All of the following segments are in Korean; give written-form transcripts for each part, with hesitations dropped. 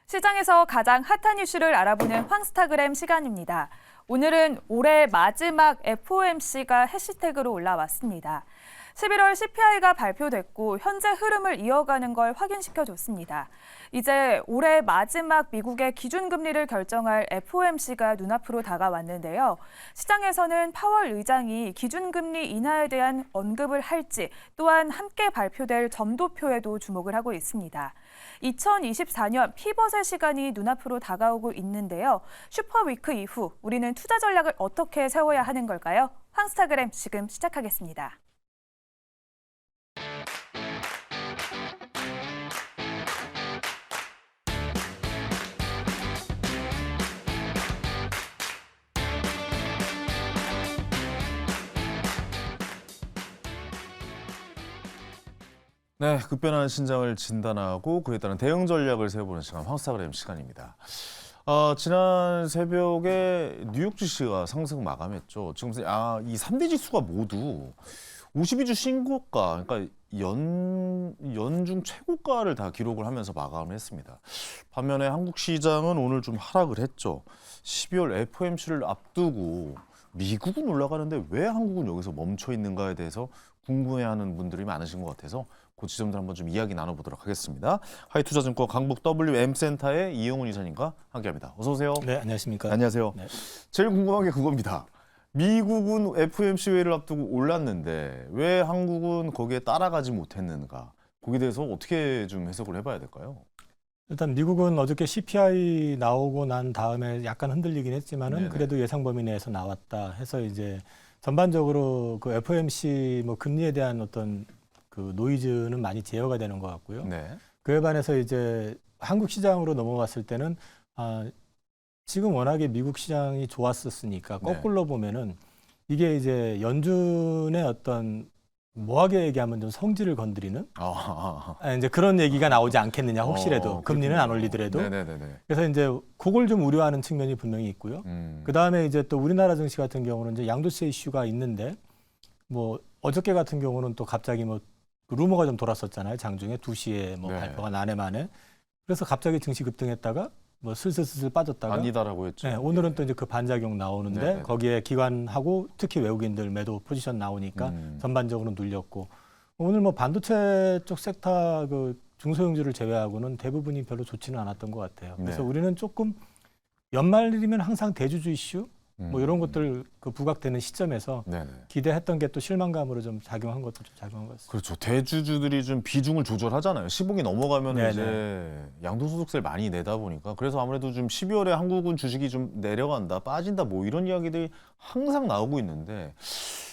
시장에서 가장 핫한 이슈를 알아보는 황스타그램 시간입니다. 오늘은 올해 마지막 FOMC가 해시태그로 올라왔습니다. 11월 CPI가 발표됐고 현재 흐름을 이어가는 걸 확인시켜줬습니다. 이제 올해 마지막 미국의 기준금리를 결정할 FOMC가 눈앞으로 다가왔는데요. 시장에서는 파월 의장이 기준금리 인하에 대한 언급을 할지 또한 함께 발표될 점도표에도 주목을 하고 있습니다. 2024년 피벗의 시간이 눈앞으로 다가오고 있는데요. 슈퍼위크 이후 우리는 투자 전략을 어떻게 세워야 하는 걸까요? 황스타그램 지금 시작하겠습니다. 네, 급변하는 신장을 진단하고 그에 따른 대응 전략을 세워보는 시간, 황스타그램 시간입니다. 지난 새벽에 뉴욕 주시가 상승 마감했죠. 지금 이 3대 지수가 모두 52주 신고가, 그러니까 연중 최고가를 다 기록을 하면서 마감을 했습니다. 반면에 한국 시장은 오늘 좀 하락을 했죠. 12월 FOMC를 앞두고 미국은 올라가는데 왜 한국은 여기서 멈춰 있는가에 대해서 궁금해하는 분들이 많으신 것 같아서 그 지점들 한번 좀 이야기 나눠보도록 하겠습니다. 하이투자증권 강북 WM센터의 이영훈 이사님과 함께합니다. 어서 오세요. 네, 안녕하십니까. 안녕하세요. 네. 제일 궁금한 게 그겁니다. 미국은 FOMC 회의를 앞두고 올랐는데 왜 한국은 거기에 따라가지 못했는가? 거기에 대해서 어떻게 좀 해석을 해봐야 될까요? 일단 미국은 어저께 CPI 나오고 난 다음에 약간 흔들리긴 했지만은 네네. 그래도 예상 범위 내에서 나왔다 해서 이제 전반적으로 그 FOMC 뭐 금리에 대한 어떤 그 노이즈는 많이 제어가 되는 것 같고요. 네. 그에 반해서 이제 한국 시장으로 넘어갔을 때는 지금 워낙에 미국 시장이 좋았었으니까 거꾸로 보면은 이게 이제 연준의 어떤 뭐하게 얘기하면 좀 성질을 건드리는 이제 그런 얘기가 나오지 않겠느냐 혹시라도 금리는 안 올리더라도. 네네네. 그래서 이제 그걸 좀 우려하는 측면이 분명히 있고요. 그 다음에 이제 또 우리나라 증시 같은 경우는 이제 양도세 이슈가 있는데 뭐 어저께 같은 경우는 또 갑자기 뭐 루머가 좀 돌았었잖아요. 장중에 2시에 뭐 발표가 나네 만에. 그래서 갑자기 증시 급등했다가 뭐 슬슬 빠졌다가 아니다라고 했죠. 네, 오늘은 또 이제 그 반작용 나오는데 네네네. 거기에 기관하고 특히 외국인들 매도 포지션 나오니까 전반적으로 눌렸고 오늘 뭐 반도체 쪽 섹터 그 중소형주를 제외하고는 대부분이 별로 좋지는 않았던 것 같아요. 그래서 우리는 조금 연말이면 항상 대주주 이슈 뭐 이런 것들 그 부각되는 시점에서 기대했던 게 또 실망감으로 좀 작용한 것도 좀 작용한 것 같습니다. 그렇죠. 대주주들이 좀 비중을 조절하잖아요. 10억이 넘어가면 이제 양도소득세를 많이 내다 보니까 그래서 아무래도 좀 12월에 한국은 주식이 좀 내려간다, 빠진다 뭐 이런 이야기들이 항상 나오고 있는데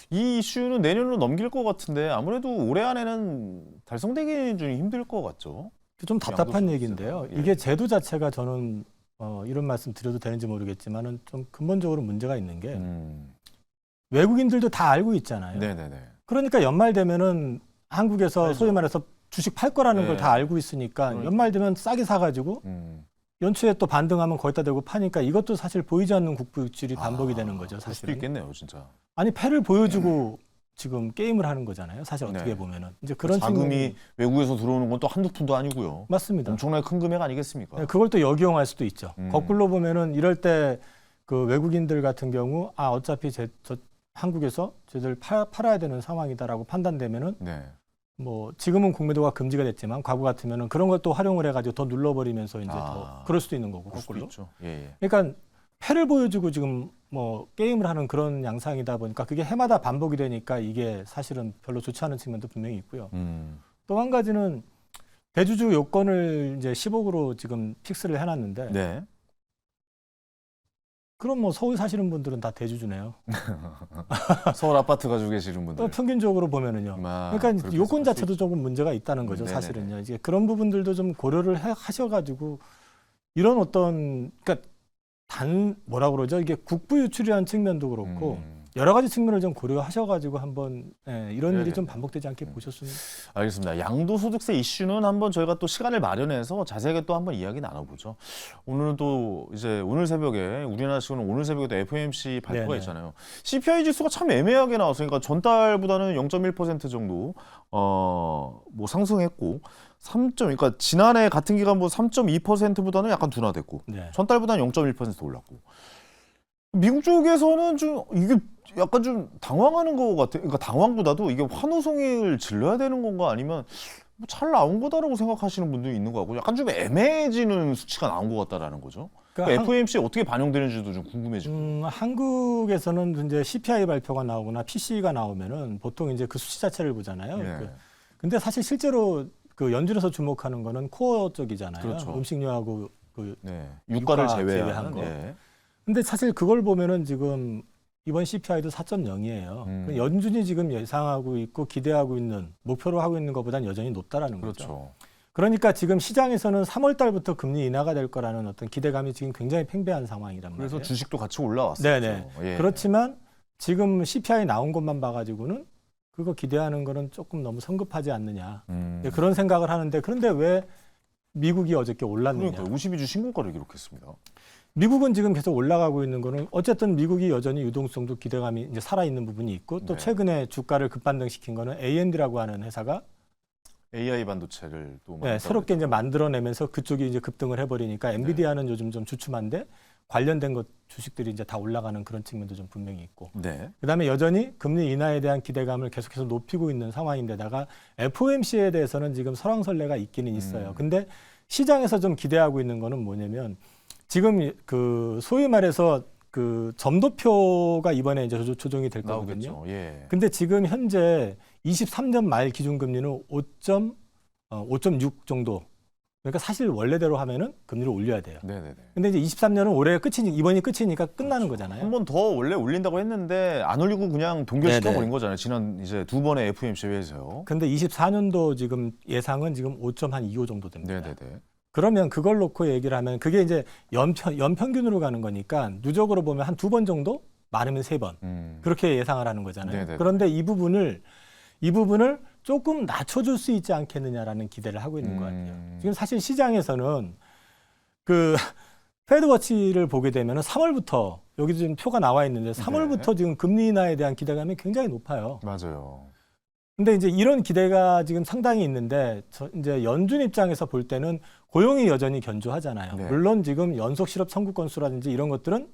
이 이슈는 내년으로 넘길 것 같은데 아무래도 올해 안에는 달성되기는 좀 힘들 것 같죠. 좀 답답한 얘기인데요. 이게 제도 자체가 저는 이런 말씀 드려도 되는지 모르겠지만은 좀 근본적으로 문제가 있는 게 외국인들도 다 알고 있잖아요. 네네네. 그러니까 연말 되면은 한국에서 소위 말해서 주식 팔 거라는 걸 다 알고 있으니까 연말 되면 싸게 사가지고 연초에 또 반등하면 거기다 대고 파니까 이것도 사실 보이지 않는 국부 유출이 반복이 되는 거죠. 그럴 수도 사실은. 있겠네요, 진짜. 아니 패를 보여주고 지금 게임을 하는 거잖아요. 사실 어떻게 보면은 이제 그런 자금이 외국에서 들어오는 건 또 한두 푼도 아니고요. 맞습니다. 엄청나게 큰 금액 아니겠습니까? 네, 그걸 또 역이용할 수도 있죠. 거꾸로 보면은 이럴 때 그 외국인들 같은 경우 어차피 저 한국에서 저들 팔아야 되는 상황이다라고 판단되면은 뭐 지금은 공매도가 금지가 됐지만 과거 같으면은 그런 걸 또 활용을 해가지고 더 눌러버리면서 이제 더 그럴 수도 있는 거고 거꾸로. 있죠. 예. 그러니까 패를 보여주고 지금 뭐 게임을 하는 그런 양상이다 보니까 그게 해마다 반복이 되니까 이게 사실은 별로 좋지 않은 측면도 분명히 있고요. 또 한 가지는 대주주 요건을 이제 10억으로 지금 픽스를 해놨는데 그럼 뭐 서울 사시는 분들은 다 대주주네요. 서울 아파트 가지고 계시는 분들. 또 평균적으로 보면은요. 그러니까 요건 자체도 조금 문제가 있다는 거죠. 사실은요. 이제 그런 부분들도 좀 고려를 하셔가지고 이런 어떤 그러니까 뭐라 그러죠? 이게 국부 유출이라는 측면도 그렇고 여러 가지 측면을 좀 고려하셔가지고 한번 이런 일이 좀 네네네. 반복되지 않게 보셨으면. 알겠습니다. 양도소득세 이슈는 한번 저희가 또 시간을 마련해서 자세하게 또 한번 이야기 나눠보죠. 오늘은 또 이제 오늘 새벽에 우리나라 시간은 오늘 새벽에 또 FOMC 발표가 네네. 있잖아요. CPI 지수가 참 애매하게 나왔어요. 그러니까 전달보다는 0.1% 정도 뭐 상승했고 그러니까 지난해 같은 기간보다 3.2%보다는 약간 둔화됐고 네. 전달보다는 0.1% 올랐고. 미국 쪽에서는 좀 이게 약간 좀 당황하는 것 같아요. 그러니까 당황보다도 이게 환호성을 질러야 되는 건가 아니면 뭐 잘 나온 거다라고 생각하시는 분도 있는 것 같고 약간 좀 애매해지는 수치가 나온 것 같다라는 거죠. 그러니까 FOMC에 어떻게 반영되는지도 좀 궁금해지고. 한국에서는 이제 CPI 발표가 나오거나 PC가 나오면은 보통 이제 그 수치 자체를 보잖아요. 네. 근데 사실 실제로 그 연준에서 주목하는 거는 코어 쪽이잖아요. 그렇죠. 음식료하고 그. 네. 유가를 유가 제외한 제외한 거. 네. 근데 사실 그걸 보면은 지금 이번 CPI도 4.0이에요. 연준이 지금 예상하고 있고 기대하고 있는 목표로 하고 있는 것보다는 여전히 높다라는 거죠. 그렇죠. 그러니까 지금 시장에서는 3월 달부터 금리 인하가 될 거라는 어떤 기대감이 지금 굉장히 팽배한 상황이란 말이에요. 그래서 주식도 같이 올라왔었죠. 네네. 예. 그렇지만 지금 CPI 나온 것만 봐가지고는 그거 기대하는 거는 조금 너무 성급하지 않느냐. 그런 생각을 하는데 그런데 왜 미국이 어저께 올랐느냐. 그러니까 52주 신고가를 기록했습니다. 미국은 지금 계속 올라가고 있는 거는 어쨌든 미국이 여전히 유동성도 기대감이 이제 살아있는 부분이 있고 또 네. 최근에 주가를 급반등시킨 거는 AMD라고 하는 회사가 AI 반도체를 또 새롭게 이제 만들어내면서 그쪽이 이제 급등을 해버리니까 엔비디아는 요즘 좀 주춤한데 관련된 것 주식들이 이제 다 올라가는 그런 측면도 좀 분명히 있고. 네. 그다음에 여전히 금리 인하에 대한 기대감을 계속해서 높이고 있는 상황인데다가 FOMC에 대해서는 지금 설왕설래가 있기는 있어요. 근데 시장에서 좀 기대하고 있는 거는 뭐냐면 지금 그 소위 말해서 그 점도표가 이번에 이제 조정이 될 거거든요. 나오겠죠. 예. 근데 지금 현재 23년 말 기준금리는 5.6 정도. 그러니까 사실 원래대로 하면은 금리를 올려야 돼요. 네네네. 근데 이제 23년은 올해 이번이 끝이니까 끝나는 거잖아요. 한 번 더 원래 올린다고 했는데 안 올리고 그냥 동결시켜 버린 거잖아요. 지난 이제 두 번의 FOMC 회에서요. 근데 24년도 지금 예상은 지금 5.25 정도 됩니다. 네네네. 그러면 그걸 놓고 얘기를 하면 그게 이제 연평균으로 가는 거니까 누적으로 보면 한 2번 정도 많으면 3번 그렇게 예상을 하는 거잖아요. 네네네. 그런데 이 부분을 조금 낮춰줄 수 있지 않겠느냐라는 기대를 하고 있는 것 같아요. 지금 사실 시장에서는 그 패드워치를 보게 되면 3월부터 여기도 지금 표가 나와 있는데 3월부터 지금 금리 인하에 대한 기대감이 굉장히 높아요. 맞아요. 근데 이제 이런 기대가 지금 상당히 있는데 이제 연준 입장에서 볼 때는 고용이 여전히 견조하잖아요. 네. 물론 지금 연속 실업 청구 건수라든지 이런 것들은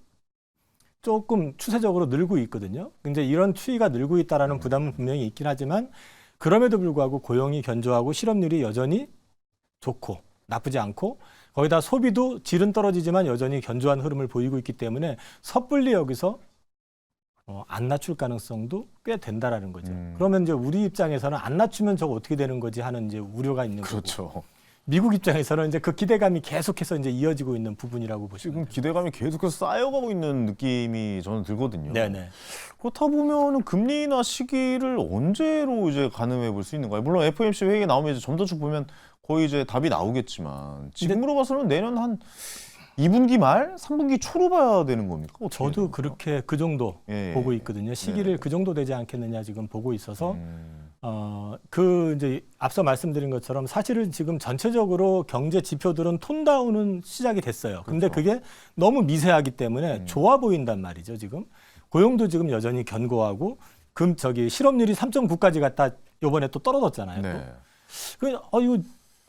조금 추세적으로 늘고 있거든요. 근데 이런 추이가 늘고 있다라는 부담은 분명히 있긴 하지만 그럼에도 불구하고 고용이 견조하고 실업률이 여전히 좋고 나쁘지 않고 거기다 소비도 질은 떨어지지만 여전히 견조한 흐름을 보이고 있기 때문에 섣불리 여기서 안 낮출 가능성도 꽤 된다라는 거죠. 그러면 이제 우리 입장에서는 안 낮추면 저거 어떻게 되는 거지 하는 이제 우려가 있는 거고. 그렇죠. 미국 입장에서는 이제 그 기대감이 계속해서 이제 이어지고 있는 부분이라고 보시면 지금 돼요. 기대감이 계속해서 쌓여가고 있는 느낌이 저는 들거든요. 네네. 그렇다 보면은 금리 인하 시기를 언제로 이제 가늠해 볼 수 있는가요? 물론 FOMC 회의가 나오면 이제 점도축 보면 거의 이제 답이 나오겠지만 지금으로 봐서는 내년 한 2분기 말, 3분기 초로 봐야 되는 겁니까? 어떻게 저도 됩니까? 그렇게 그 정도 예. 보고 있거든요. 시기를 네. 그 정도 되지 않겠느냐 지금 보고 있어서 그 이제 앞서 말씀드린 것처럼 사실은 지금 전체적으로 경제 지표들은 톤다운은 시작이 됐어요. 근데 그렇죠. 그게 너무 미세하기 때문에 좋아 보인단 말이죠. 지금 고용도 지금 여전히 견고하고 실업률이 3.9까지 갔다 요번에 또 떨어졌잖아요. 네.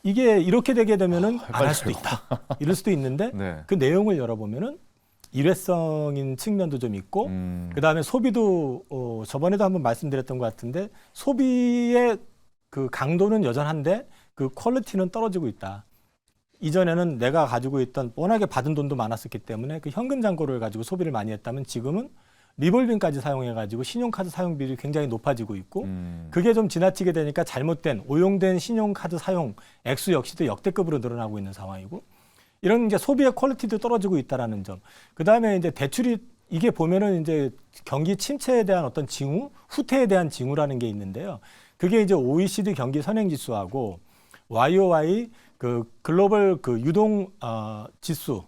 이게 이렇게 되게 되면은 안 헷갈려요. 할 수도 있다. 이럴 수도 있는데 네. 그 내용을 열어보면은 일회성인 측면도 좀 있고 그다음에 소비도 저번에도 한번 말씀드렸던 것 같은데 소비의 그 강도는 여전한데 그 퀄리티는 떨어지고 있다. 이전에는 내가 가지고 있던 워낙에 받은 돈도 많았었기 때문에 그 현금 잔고를 가지고 소비를 많이 했다면 지금은 리볼빙까지 사용해가지고 신용카드 사용비율이 굉장히 높아지고 있고 그게 좀 지나치게 되니까 오용된 신용카드 사용 액수 역시도 역대급으로 늘어나고 있는 상황이고 이런 이제 소비의 퀄리티도 떨어지고 있다라는 점. 그 다음에 이제 대출이 이게 보면은 이제 경기 침체에 대한 어떤 징후, 후퇴에 대한 징후라는 게 있는데요. 그게 이제 OECD 경기 선행지수하고 YOY 그 글로벌 그 유동 지수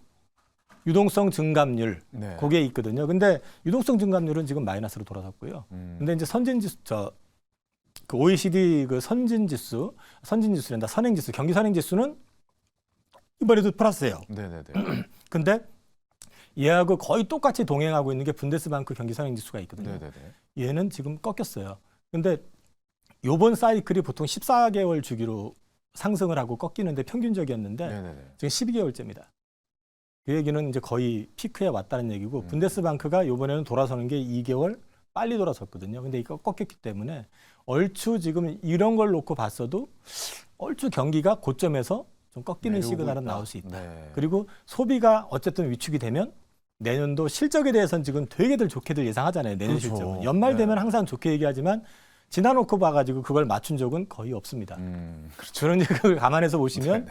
유동성 증감률 네. 그게 있거든요. 근데 유동성 증감률은 지금 마이너스로 돌아섰고요. 근데 이제 그 OECD 그 선행지수, 경기 선행지수는 이번에도 플러스예요. 네네네. 근데 얘하고 거의 똑같이 동행하고 있는 게 분데스방크 경기 선행지수가 있거든요. 네네네. 얘는 지금 꺾였어요. 근데 요번 사이클이 보통 14개월 주기로 상승을 하고 꺾이는데 평균적이었는데 네네네. 지금 12개월째입니다. 그 얘기는 이제 거의 피크에 왔다는 얘기고 분데스방크가 이번에는 돌아서는 게 2개월 빨리 돌아섰거든요. 근데 이거 꺾였기 때문에 얼추 지금 이런 걸 놓고 봤어도 얼추 경기가 고점에서 좀 꺾이는 내려오고 시그널은 있다. 나올 수 있다. 네. 그리고 소비가 어쨌든 위축이 되면 내년도 실적에 대해서는 지금 되게들 좋게들 예상하잖아요. 내년 그렇죠. 실적은. 연말 되면 네. 항상 좋게 얘기하지만 지나놓고 봐가지고 그걸 맞춘 적은 거의 없습니다. 그렇죠. 저런 걸 감안해서 보시면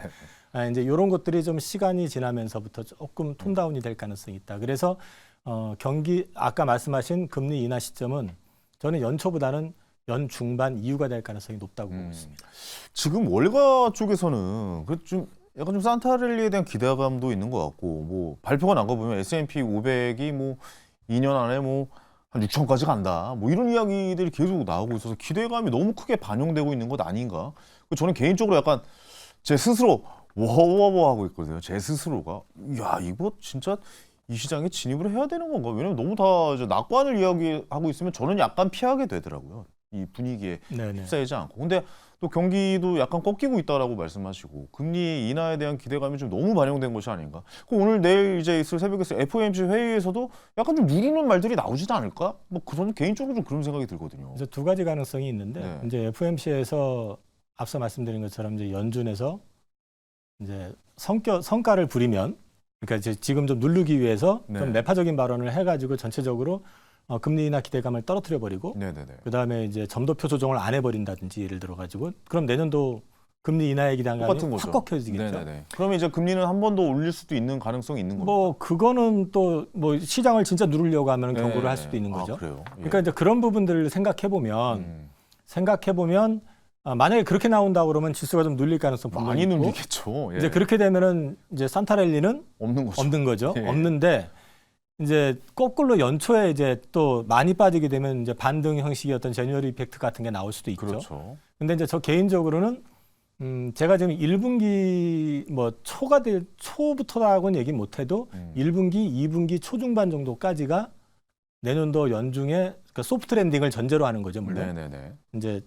네네. 이제 이런 것들이 좀 시간이 지나면서부터 조금 톤다운이 될 가능성이 있다. 그래서 경기 아까 말씀하신 금리 인하 시점은 저는 연초보다는 연 중반 이후가 될 가능성이 높다고 보고 있습니다. 지금 월가 쪽에서는 좀 약간 좀 산타랠리에 대한 기대감도 있는 것 같고, 뭐 발표가 난 거 보면 S&P 500이 뭐 2년 안에 뭐 한 6천까지 간다, 뭐 이런 이야기들이 계속 나오고 있어서 기대감이 너무 크게 반영되고 있는 것 아닌가? 저는 개인적으로 약간 제 스스로 워워워하고 있거든요. 제 스스로가 야 이거 진짜 이 시장에 진입을 해야 되는 건가? 왜냐면 너무 다 이제 낙관을 이야기하고 있으면 저는 약간 피하게 되더라고요. 이 분위기에 네네. 휩싸이지 않고. 근데 또 경기도 약간 꺾이고 있다라고 말씀하시고 금리 인하에 대한 기대감이 좀 너무 반영된 것이 아닌가. 오늘 내일 이제 있을 새벽에 FOMC 회의에서도 약간 좀 누르는 말들이 나오지도 않을까? 뭐 그런 개인적으로 좀 그런 생각이 들거든요. 그래서 두 가지 가능성이 있는데 네. 이제 FOMC에서 앞서 말씀드린 것처럼 이제 연준에서 이제 성과를 부리면 그러니까 이제 지금 좀 누르기 위해서 네. 좀 매파적인 발언을 해가지고 전체적으로 금리 인하 기대감을 떨어뜨려 버리고 네네네. 그다음에 이제 점도표 조정을 안 해버린다든지 예를 들어 가지고 그럼 내년도 금리 인하의 기대감이 똑같은 확 거죠. 꺾여지겠죠. 네네네. 그러면 이제 금리는 한 번 더 올릴 수도 있는 가능성이 있는 겁니다. 뭐 그거는 또 뭐 시장을 진짜 누르려고 하면 네. 경고를 할 수도 있는 거죠. 아, 그래요? 예. 그러니까 이제 그런 부분들을 생각해 보면 만약에 그렇게 나온다 그러면 지수가 좀 눌릴 가능성 분명히 많이 있고 눌리겠죠. 예. 이제 그렇게 되면은 이제 산타랠리는 없는 거죠. 없는 거죠. 예. 없는데 이제 거꾸로 연초에 이제 또 많이 빠지게 되면 이제 반등 형식이었던 제뉴얼리 이펙트 같은 게 나올 수도 있죠. 그렇죠. 근데 이제 저 개인적으로는 제가 지금 1분기 뭐 초부터라고는 얘기 못 해도 1분기, 2분기 초중반 정도까지가 내년도 연중에 그러니까 소프트 랜딩을 전제로 하는 거죠, 물론. 네네네. 이제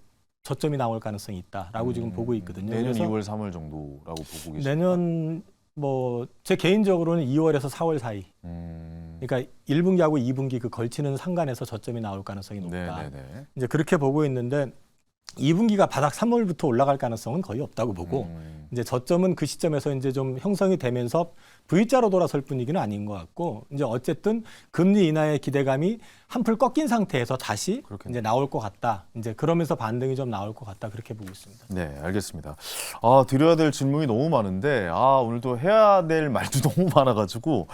저점이 나올 가능성이 있다라고 지금 보고 있거든요. 내년 그래서 2월, 3월 정도라고 보고 계십니다. 내년 뭐 제 개인적으로는 2월에서 4월 사이. 그러니까 1분기하고 2분기 그 걸치는 상간에서 저점이 나올 가능성이 높다. 네네네. 이제 그렇게 보고 있는데 2분기가 바닥 3월부터 올라갈 가능성은 거의 없다고 보고 이제 저점은 그 시점에서 이제 좀 형성이 되면서 V자로 돌아설 분위기는 아닌 것 같고 이제 어쨌든 금리 인하의 기대감이 한풀 꺾인 상태에서 다시 그렇겠네요. 이제 나올 것 같다. 이제 그러면서 반등이 좀 나올 것 같다. 그렇게 보고 있습니다. 네, 알겠습니다. 드려야 될 질문이 너무 많은데, 오늘도 해야 될 말도 너무 많아가지고,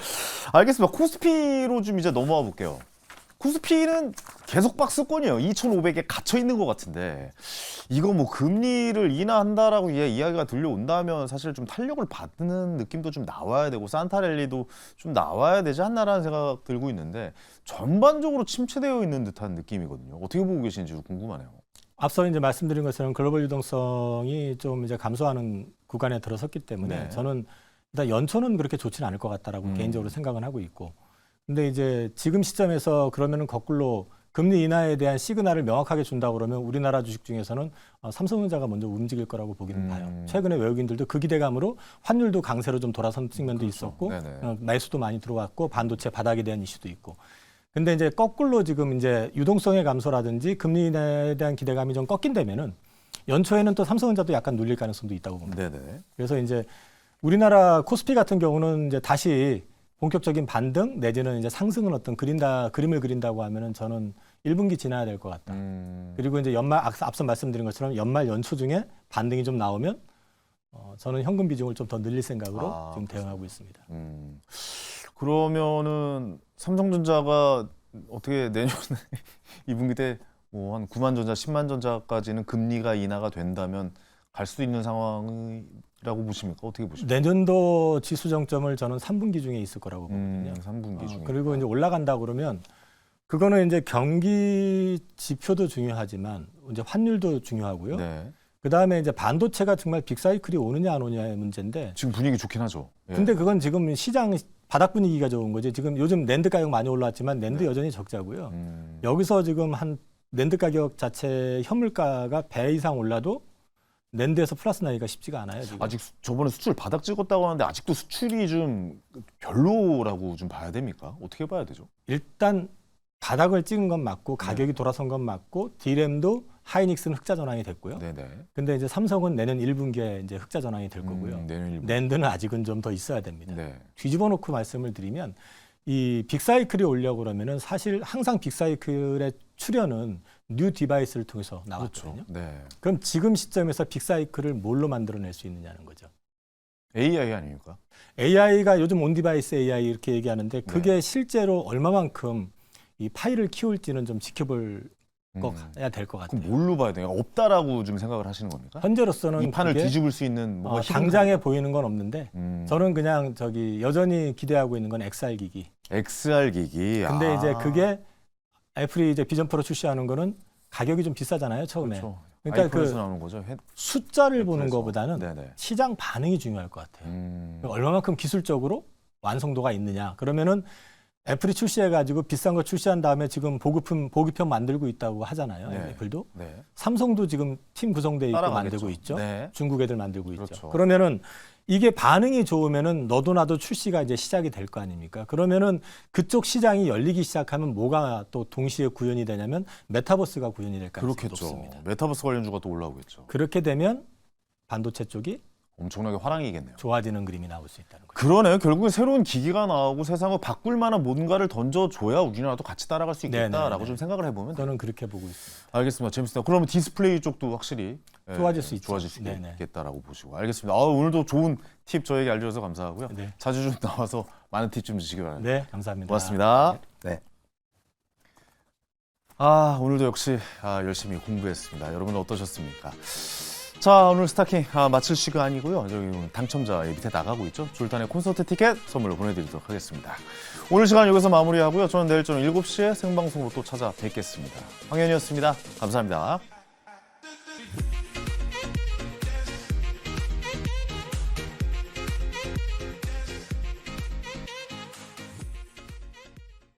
알겠습니다. 코스피로 좀 이제 넘어와 볼게요. 코스피는 계속 박스권이에요. 2,500에 갇혀 있는 것 같은데, 이거 뭐 금리를 인하한다라고 이야기가 들려온다면 사실 좀 탄력을 받는 느낌도 좀 나와야 되고, 산타랠리도 좀 나와야 되지 않나라는 생각 들고 있는데, 전반적으로 침체되어 있는 듯한 느낌이거든요. 어떻게 보고 계신지 궁금하네요. 앞서 이제 말씀드린 것처럼 글로벌 유동성이 좀 이제 감소하는 구간에 들어섰기 때문에 네. 저는 일단 연초는 그렇게 좋지는 않을 것 같다라고 개인적으로 생각은 하고 있고, 근데 이제 지금 시점에서 그러면은 거꾸로 금리 인하에 대한 시그널을 명확하게 준다 그러면 우리나라 주식 중에서는 삼성전자가 먼저 움직일 거라고 보기는 봐요. 최근에 외국인들도 그 기대감으로 환율도 강세로 좀 돌아선 측면도 있었고 네네. 매수도 많이 들어왔고 반도체 바닥에 대한 이슈도 있고. 근데 이제 거꾸로 지금 이제 유동성의 감소라든지 금리 인하에 대한 기대감이 좀 꺾인다면은 연초에는 또 삼성전자도 약간 눌릴 가능성도 있다고 봅니다. 네네. 그래서 이제 우리나라 코스피 같은 경우는 이제 다시 본격적인 반등 내지는 이제 상승은 어떤 그림을 그린다고 하면은 저는 1분기 지나야 될 것 같다. 그리고 이제 연말 앞서 말씀드린 것처럼 연말 연초 중에 반등이 좀 나오면 저는 현금 비중을 좀 더 늘릴 생각으로 지금 대응하고 있습니다. 그러면은 삼성전자가 어떻게 내년에 2분기 때 뭐 한 9만 전자, 10만 전자까지는 금리가 인하가 된다면 갈 수 있는 상황이 라고 보십니까? 어떻게 보십니까? 내년도 지수 정점을 저는 3분기 중에 있을 거라고 보거든요. 3분기 중에. 그리고 이제 올라간다 그러면 그거는 이제 경기 지표도 중요하지만 이제 환율도 중요하고요. 네. 그다음에 이제 반도체가 정말 빅사이클이 오느냐 안 오느냐의 문제인데 지금 분위기 좋긴 하죠. 예. 근데 그건 지금 시장 바닥 분위기가 좋은 거지. 지금 요즘 낸드 가격 많이 올랐지만 낸드 네. 여전히 적자고요. 음. 여기서 지금 한 낸드 가격 자체 현물가가 배 이상 올라도 낸드에서 플러스 나기가 쉽지가 않아요. 지금. 아직 저번에 수출 바닥 찍었다고 하는데 아직도 수출이 좀 별로라고 좀 봐야 됩니까? 어떻게 봐야 되죠? 일단 바닥을 찍은 건 맞고 가격이 돌아선 건 맞고 D램도 하이닉스는 흑자 전환이 됐고요. 네네. 근데 이제 삼성은 내년 1분기에 이제 흑자 전환이 될 거고요. 내년 1분. 낸드는 아직은 좀 더 있어야 됩니다. 네. 뒤집어 놓고 말씀을 드리면 이 빅사이클이 오려고 그러면은 사실 항상 빅사이클의 출현은 뉴 디바이스를 통해서 나왔거든요. 그렇죠. 네. 그럼 지금 시점에서 빅사이클을 뭘로 만들어낼 수 있느냐는 거죠. AI 아닙니까? AI가 요즘 온 디바이스 AI 이렇게 얘기하는데 그게 실제로 얼마만큼 이 파일을 키울지는 좀 지켜볼 거야 될 것 같아요. 그럼 뭘로 봐야 돼요? 없다라고 좀 생각을 하시는 겁니까? 현재로서는 이 판을 그게 뒤집을 수 있는 뭐가 당장에 보이는 건 없는데 저는 저는 그냥 여전히 기대하고 있는 건 XR 기기. XR 기기. 근데 이제 그게 애플이 이제 비전 프로 출시하는 거는 가격이 좀 비싸잖아요, 처음에. 그렇죠. 그러니까 아이폰에서 그 나오는 거죠. 숫자를 보는 애플에서. 것보다는 네네. 시장 반응이 중요할 것 같아요. 얼마만큼 기술적으로 완성도가 있느냐. 그러면은 애플이 출시해가지고 비싼 거 출시한 다음에 지금 보급형 만들고 있다고 하잖아요. 네. 애플도. 네. 삼성도 지금 팀 구성돼 있고 따라가겠죠. 만들고 있죠. 네. 중국 애들 만들고 그렇죠. 있죠. 그러면은 이게 반응이 좋으면은 너도 나도 출시가 이제 시작이 될 거 아닙니까? 그러면은 그쪽 시장이 열리기 시작하면 뭐가 또 동시에 구현이 되냐면 메타버스가 구현이 될 가능성이 그렇겠죠. 높습니다. 메타버스 관련주가 또 올라오겠죠. 그렇게 되면 반도체 쪽이 엄청나게 화랑이겠네요. 좋아지는 그림이 나올 수 있다는 거죠. 그러네요. 결국엔 새로운 기기가 나오고 세상을 바꿀 만한 뭔가를 던져줘야 우리나라도 같이 따라갈 수 있겠다라고 네네네. 좀 생각을 해보면 돼요. 저는 그렇게 보고 있습니다. 알겠습니다. 재밌습니다. 그러면 디스플레이 쪽도 확실히 좋아질 수 있죠. 좋아질 수 네네. 있겠다라고 보시고. 알겠습니다. 오늘도 좋은 팁 저에게 알려줘서 감사하고요. 네. 자주 좀 나와서 많은 팁 좀 주시기 바랍니다. 네, 감사합니다. 고맙습니다. 네. 오늘도 역시 열심히 공부했습니다. 여러분은 어떠셨습니까? 자, 오늘 스타킹 마칠 시간이고요. 저기 오늘 당첨자 밑에 나가고 있죠. 졸탄의 콘서트 티켓 선물로 보내드리도록 하겠습니다. 오늘 시간 여기서 마무리하고요. 저는 내일 저녁 7시에 생방송으로 또 찾아뵙겠습니다. 황현이었습니다. 감사합니다.